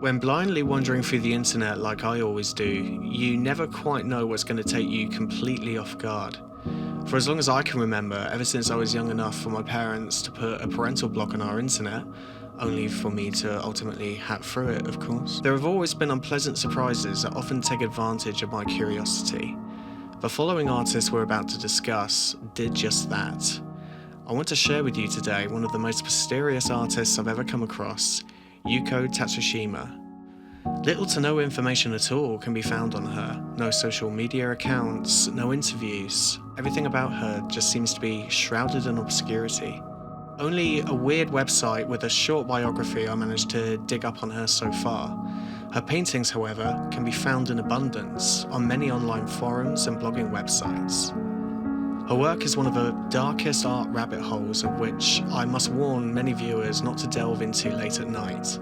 When blindly wandering through the internet like I always do, you never quite know what's going to take you completely off guard. For as long as I can remember, ever since I was young enough for my parents to put a parental block on our internet, only for me to ultimately hack through it, of course, there have always been unpleasant surprises that often take advantage of my curiosity. The following artist we're about to discuss did just that. I want to share with you today one of the most mysterious artists I've ever come across, Yuko Tatsushima. Little to no information at all can be found on her. No social media accounts, no interviews. Everything about her just seems to be shrouded in obscurity. Only a weird website with a short biography I managed to dig up on her so far. Her paintings, however, can be found in abundance on many online forums and blogging websites. Her work is one of the darkest art rabbit holes of which I must warn many viewers not to delve into late at night.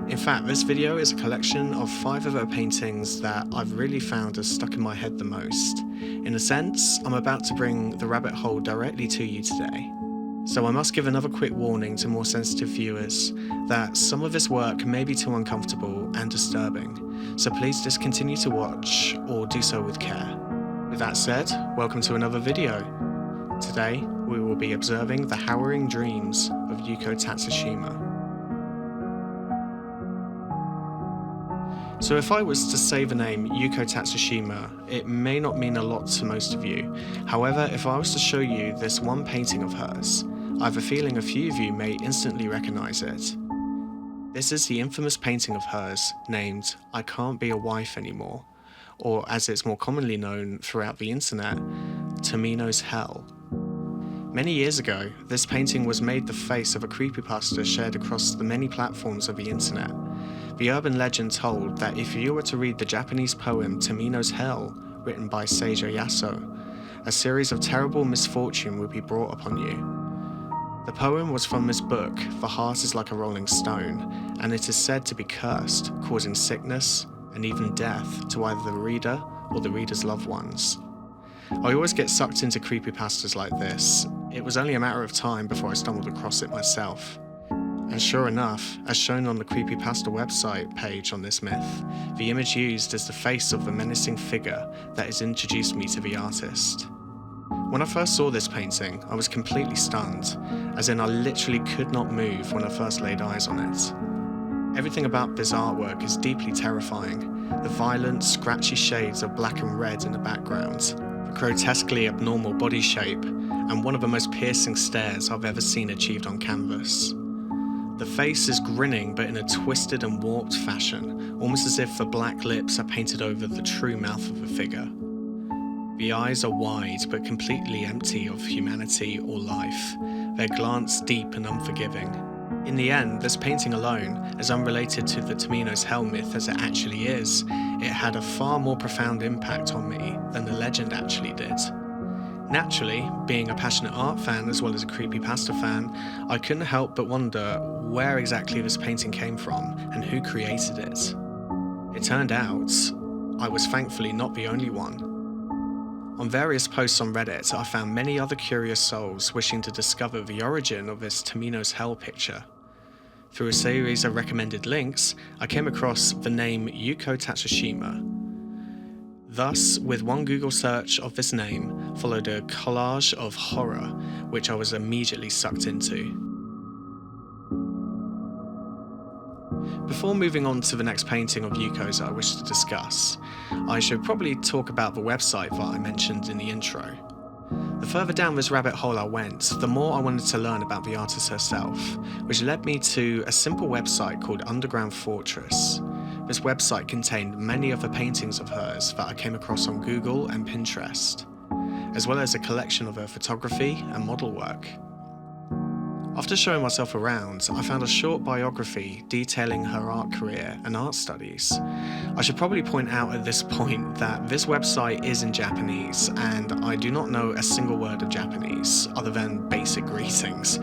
In fact, this video is a collection of 5 of her paintings that I've really found has stuck in my head the most. In a sense, I'm about to bring the rabbit hole directly to you today. So I must give another quick warning to more sensitive viewers that some of this work may be too uncomfortable and disturbing, so please discontinue to watch or do so with care. With that said, welcome to another video. Today, we will be observing the harrowing dreams of Yuko Tatsushima. So if I was to say the name Yuko Tatsushima, it may not mean a lot to most of you. However, if I was to show you this one painting of hers, I have a feeling a few of you may instantly recognize it. This is the infamous painting of hers named I Can't Be a Wife Anymore, or as it's more commonly known throughout the internet, Tomino's Hell. Many years ago, this painting was made the face of a creepypasta shared across the many platforms of the internet. The urban legend told that if you were to read the Japanese poem Tomino's Hell, written by Seiji Yaso, a series of terrible misfortune would be brought upon you. The poem was from this book, The Heart is Like a Rolling Stone, and it is said to be cursed, causing sickness and even death to either the reader or the reader's loved ones. I always get sucked into creepypastas like this. It was only a matter of time before I stumbled across it myself. And sure enough, as shown on the creepypasta website page on this myth, the image used is the face of the menacing figure that has introduced me to the artist. When I first saw this painting, I was completely stunned, as in I literally could not move when I first laid eyes on it. Everything about this artwork is deeply terrifying. The violent, scratchy shades of black and red in the background, the grotesquely abnormal body shape, and one of the most piercing stares I've ever seen achieved on canvas. The face is grinning but in a twisted and warped fashion, almost as if the black lips are painted over the true mouth of the figure. The eyes are wide but completely empty of humanity or life, their glance deep and unforgiving. In the end, this painting alone, as unrelated to the Tomino's Hell myth as it actually is, it had a far more profound impact on me than the legend actually did. Naturally, being a passionate art fan as well as a creepypasta fan, I couldn't help but wonder where exactly this painting came from and who created it. It turned out, I was thankfully not the only one. On various posts on Reddit, I found many other curious souls wishing to discover the origin of this Tomino's Hell picture. Through a series of recommended links, I came across the name Yuko Tatsushima. Thus, with one Google search of this name, followed a collage of horror, which I was immediately sucked into. Before moving on to the next painting of Yuko's I wish to discuss, I should probably talk about the website that I mentioned in the intro. The further down this rabbit hole I went, the more I wanted to learn about the artist herself, which led me to a simple website called Underground Fortress. This website contained many of the paintings of hers that I came across on Google and Pinterest, as well as a collection of her photography and model work. After showing myself around, I found a short biography detailing her art career and art studies. I should probably point out at this point that this website is in Japanese, and I do not know a single word of Japanese other than basic greetings.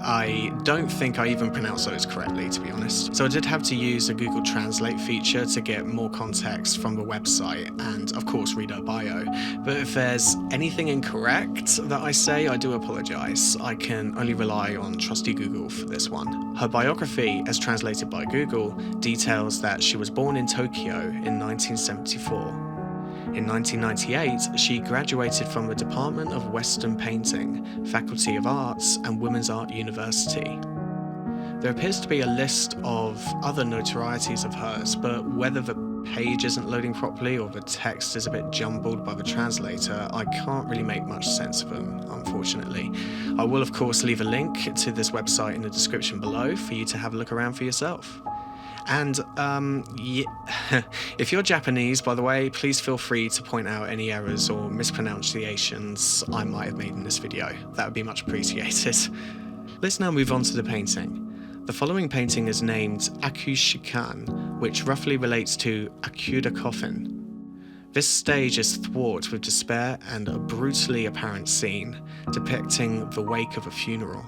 I don't think I even pronounced those correctly, to be honest. So I did have to use a Google Translate feature to get more context from the website and, of course, read her bio. But if there's anything incorrect that I say, I do apologise. I can only rely on trusty Google for this one. Her biography, as translated by Google, details that she was born in Tokyo in 1974. In 1998, she graduated from the Department of Western Painting, Faculty of Arts and Women's Art University. There appears to be a list of other notorieties of hers, but whether the page isn't loading properly or the text is a bit jumbled by the translator, I can't really make much sense of them, unfortunately. I will of course leave a link to this website in the description below for you to have a look around for yourself. And if you're Japanese, by the way, please feel free to point out any errors or mispronunciations I might have made in this video. That would be much appreciated. Let's now move on to the painting. The following painting is named Akushikan, which roughly relates to Ikueda Coffin. This stage is fraught with despair and a brutally apparent scene, depicting the wake of a funeral.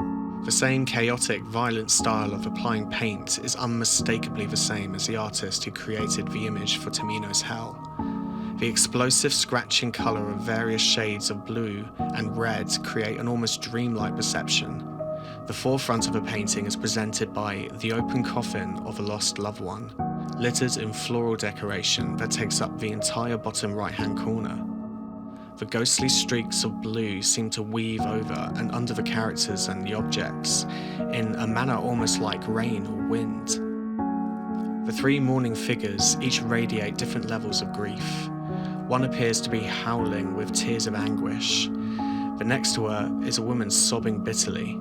The same chaotic, violent style of applying paint is unmistakably the same as the artist who created the image for Tamino's Hell. The explosive scratching colour of various shades of blue and red create an almost dreamlike perception. The forefront of the painting is presented by the open coffin of a lost loved one, littered in floral decoration that takes up the entire bottom right-hand corner. The ghostly streaks of blue seem to weave over and under the characters and the objects, in a manner almost like rain or wind. The three mourning figures each radiate different levels of grief. One appears to be howling with tears of anguish. The next to her is a woman sobbing bitterly.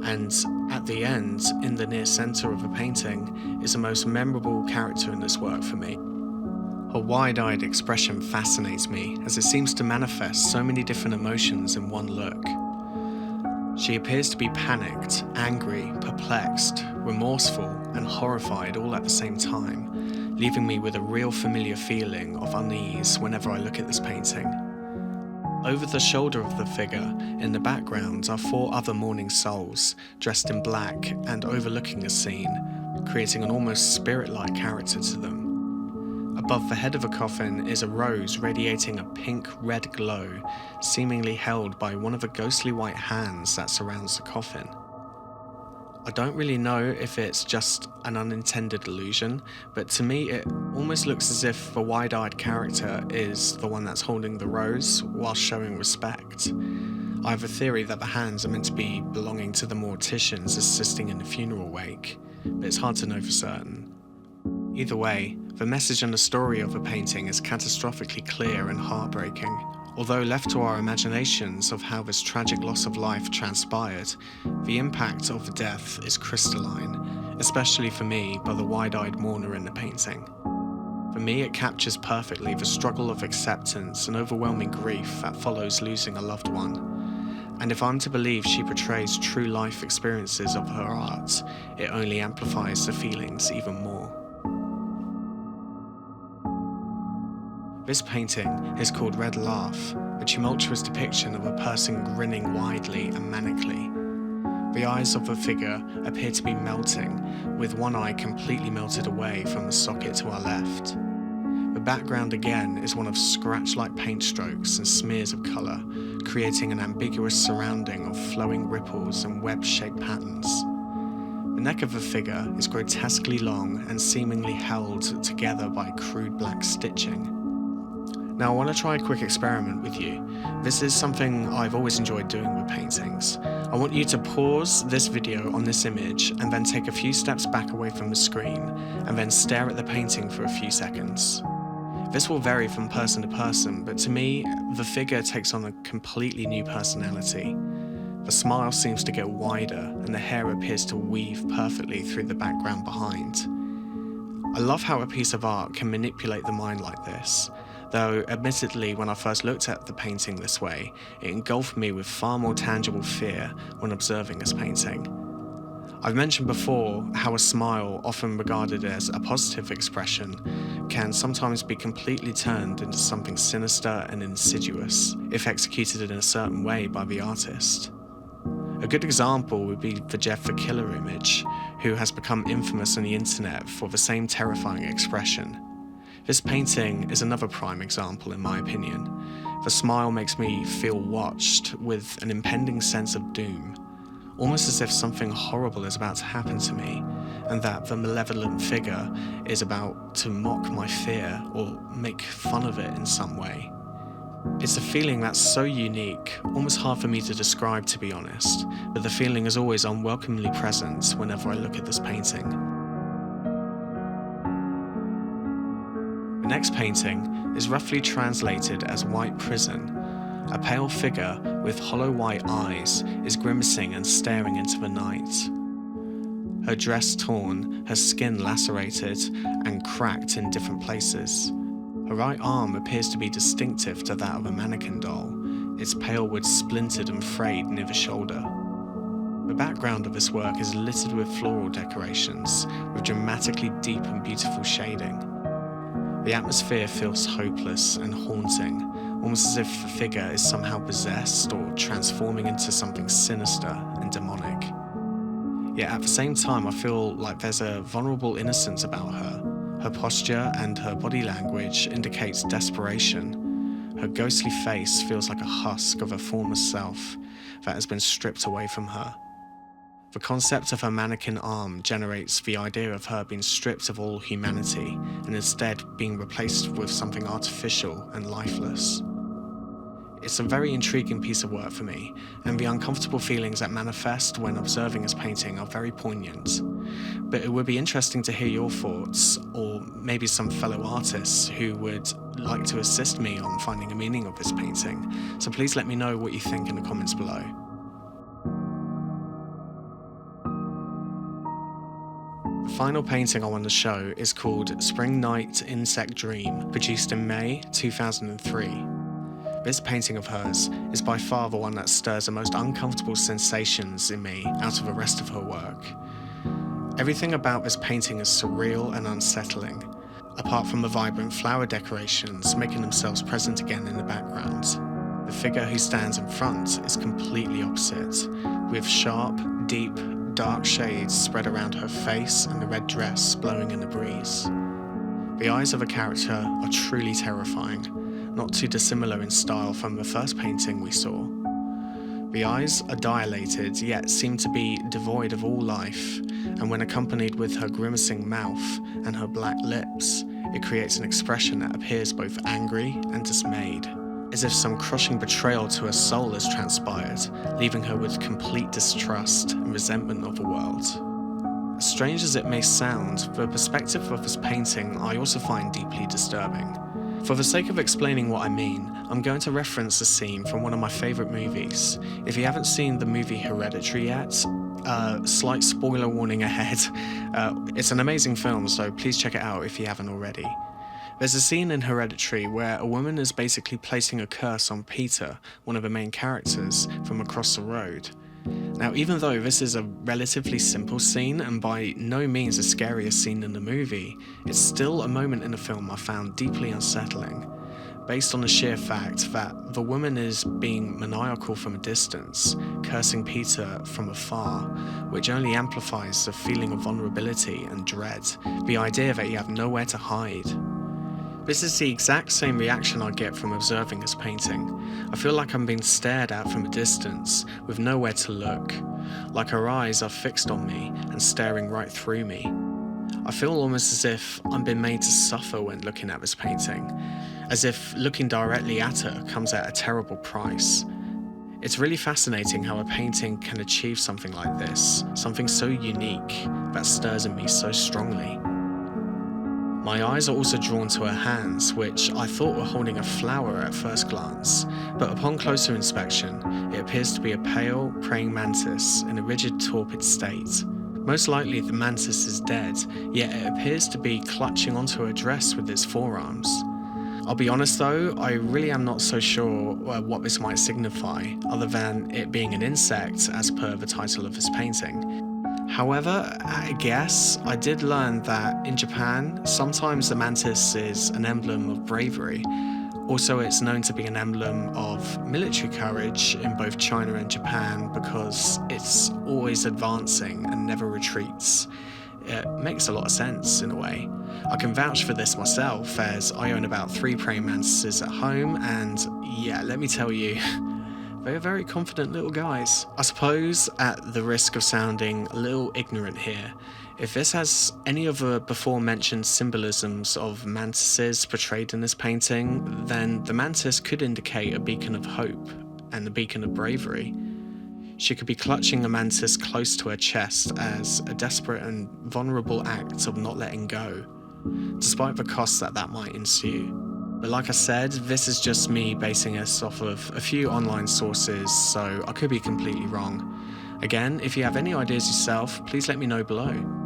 And at the end, in the near centre of the painting, is the most memorable character in this work for me. Her wide-eyed expression fascinates me, as it seems to manifest so many different emotions in one look. She appears to be panicked, angry, perplexed, remorseful, and horrified all at the same time, leaving me with a real familiar feeling of unease whenever I look at this painting. Over the shoulder of the figure, in the background, are four other mourning souls, dressed in black and overlooking the scene, creating an almost spirit-like character to them. Above the head of a coffin is a rose radiating a pink-red glow, seemingly held by one of the ghostly white hands that surrounds the coffin. I don't really know if it's just an unintended illusion, but to me it almost looks as if the wide-eyed character is the one that's holding the rose while showing respect. I have a theory that the hands are meant to be belonging to the morticians assisting in the funeral wake, but it's hard to know for certain. Either way, the message and the story of the painting is catastrophically clear and heartbreaking. Although left to our imaginations of how this tragic loss of life transpired, the impact of the death is crystalline, especially for me by the wide-eyed mourner in the painting. For me, it captures perfectly the struggle of acceptance and overwhelming grief that follows losing a loved one. And if I'm to believe she portrays true life experiences of her art, it only amplifies the feelings even more. This painting is called Red Laugh, a tumultuous depiction of a person grinning widely and manically. The eyes of the figure appear to be melting, with one eye completely melted away from the socket to our left. The background again is one of scratch-like paint strokes and smears of colour, creating an ambiguous surrounding of flowing ripples and web-shaped patterns. The neck of the figure is grotesquely long and seemingly held together by crude black stitching. Now I want to try a quick experiment with you. This is something I've always enjoyed doing with paintings. I want you to pause this video on this image and then take a few steps back away from the screen and then stare at the painting for a few seconds. This will vary from person to person, but to me, the figure takes on a completely new personality. The smile seems to get wider and the hair appears to weave perfectly through the background behind. I love how a piece of art can manipulate the mind like this. Though, admittedly, when I first looked at the painting this way, it engulfed me with far more tangible fear when observing this painting. I've mentioned before how a smile, often regarded as a positive expression, can sometimes be completely turned into something sinister and insidious, if executed in a certain way by the artist. A good example would be the Jeff the Killer image, who has become infamous on the internet for the same terrifying expression. This painting is another prime example in my opinion. The smile makes me feel watched with an impending sense of doom, almost as if something horrible is about to happen to me, and that the malevolent figure is about to mock my fear or make fun of it in some way. It's a feeling that's so unique, almost hard for me to describe to be honest, but the feeling is always unwelcomingly present whenever I look at this painting. The next painting is roughly translated as White Prison. A pale figure with hollow white eyes is grimacing and staring into the night. Her dress torn, her skin lacerated and cracked in different places. Her right arm appears to be distinctive to that of a mannequin doll, its pale wood splintered and frayed near the shoulder. The background of this work is littered with floral decorations, with dramatically deep and beautiful shading. The atmosphere feels hopeless and haunting, almost as if the figure is somehow possessed or transforming into something sinister and demonic. Yet at the same time, I feel like there's a vulnerable innocence about her. Her posture and her body language indicates desperation. Her ghostly face feels like a husk of a former self that has been stripped away from her. The concept of her mannequin arm generates the idea of her being stripped of all humanity and instead being replaced with something artificial and lifeless. It's a very intriguing piece of work for me, and the uncomfortable feelings that manifest when observing this painting are very poignant. But it would be interesting to hear your thoughts, or maybe some fellow artists who would like to assist me on finding a meaning of this painting, so please let me know what you think in the comments below. The final painting I want to show is called Spring Night Insect Dream, produced in May 2003. This painting of hers is by far the one that stirs the most uncomfortable sensations in me out of the rest of her work. Everything about this painting is surreal and unsettling, apart from the vibrant flower decorations making themselves present again in the background. The figure who stands in front is completely opposite, with sharp, deep, dark shades spread around her face and the red dress blowing in the breeze. The eyes of the character are truly terrifying, not too dissimilar in style from the first painting we saw. The eyes are dilated, yet seem to be devoid of all life, and when accompanied with her grimacing mouth and her black lips, it creates an expression that appears both angry and dismayed, as if some crushing betrayal to her soul has transpired, leaving her with complete distrust and resentment of the world. As strange as it may sound, the perspective of this painting I also find deeply disturbing. For the sake of explaining what I mean, I'm going to reference a scene from one of my favourite movies. If you haven't seen the movie Hereditary yet, slight spoiler warning ahead. It's an amazing film, so please check it out if you haven't already. There's a scene in Hereditary where a woman is basically placing a curse on Peter, one of the main characters, from across the road. Now, even though this is a relatively simple scene and by no means the scariest scene in the movie, it's still a moment in the film I found deeply unsettling, based on the sheer fact that the woman is being maniacal from a distance, cursing Peter from afar, which only amplifies the feeling of vulnerability and dread, the idea that you have nowhere to hide. This is the exact same reaction I get from observing this painting. I feel like I'm being stared at from a distance, with nowhere to look, like her eyes are fixed on me and staring right through me. I feel almost as if I'm being made to suffer when looking at this painting, as if looking directly at her comes at a terrible price. It's really fascinating how a painting can achieve something like this, something so unique that stirs in me so strongly. My eyes are also drawn to her hands, which I thought were holding a flower at first glance, but upon closer inspection, it appears to be a pale, praying mantis in a rigid, torpid state. Most likely the mantis is dead, yet it appears to be clutching onto her dress with its forearms. I'll be honest though, I really am not so sure what this might signify, other than it being an insect as per the title of this painting. However, I guess I did learn that in Japan, sometimes the mantis is an emblem of bravery, Also, it's known to be an emblem of military courage in both China and Japan because it's always advancing and never retreats. It makes a lot of sense in a way. I can vouch for this myself as I own about 3 praying mantises at home, and yeah, let me tell you, they're very confident little guys. I suppose, at the risk of sounding a little ignorant here, if this has any of the before mentioned symbolisms of mantises portrayed in this painting, then the mantis could indicate a beacon of hope and a beacon of bravery. She could be clutching a mantis close to her chest as a desperate and vulnerable act of not letting go, despite the costs that might ensue. But like I said, this is just me basing this off of a few online sources, so I could be completely wrong. Again, if you have any ideas yourself, please let me know below.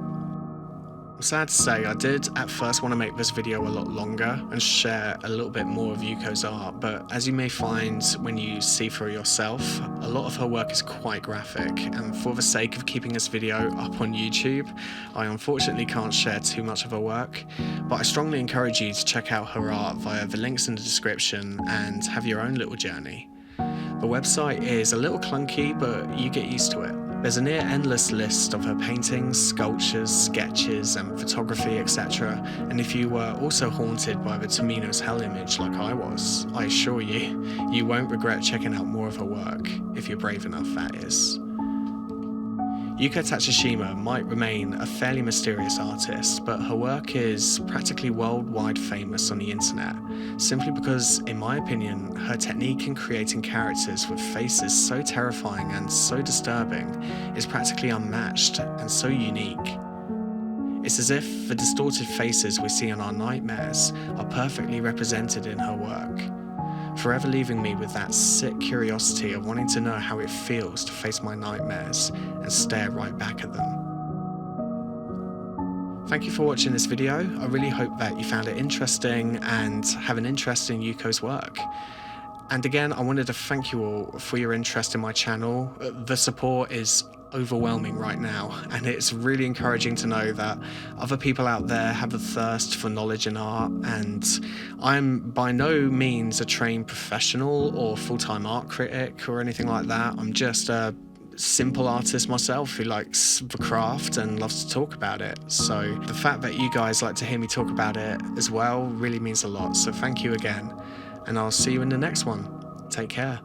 I'm sad to say I did at first want to make this video a lot longer and share a little bit more of Yuko's art, but as you may find when you see for yourself, a lot of her work is quite graphic, and for the sake of keeping this video up on YouTube, I unfortunately can't share too much of her work, but I strongly encourage you to check out her art via the links in the description and have your own little journey. The website is a little clunky, but you get used to it. There's a near endless list of her paintings, sculptures, sketches and photography, etc. And if you were also haunted by the Tomino's Hell image like I was, I assure you, you won't regret checking out more of her work, if you're brave enough, that is. Yuko Tatsushima might remain a fairly mysterious artist, but her work is practically worldwide famous on the internet, simply because, in my opinion, her technique in creating characters with faces so terrifying and so disturbing is practically unmatched and so unique. It's as if the distorted faces we see in our nightmares are perfectly represented in her work, forever leaving me with that sick curiosity of wanting to know how it feels to face my nightmares and stare right back at them. Thank you for watching this video. I really hope that you found it interesting and have an interest in Yuko's work. And again, I wanted to thank you all for your interest in my channel. The support is overwhelming right now, and it's really encouraging to know that other people out there have a thirst for knowledge in art, and I'm by no means a trained professional or full-time art critic or anything like that. I'm just a simple artist myself who likes the craft and loves to talk about it. So the fact that you guys like to hear me talk about it as well really means a lot. So thank you again, and I'll see you in the next one. Take care.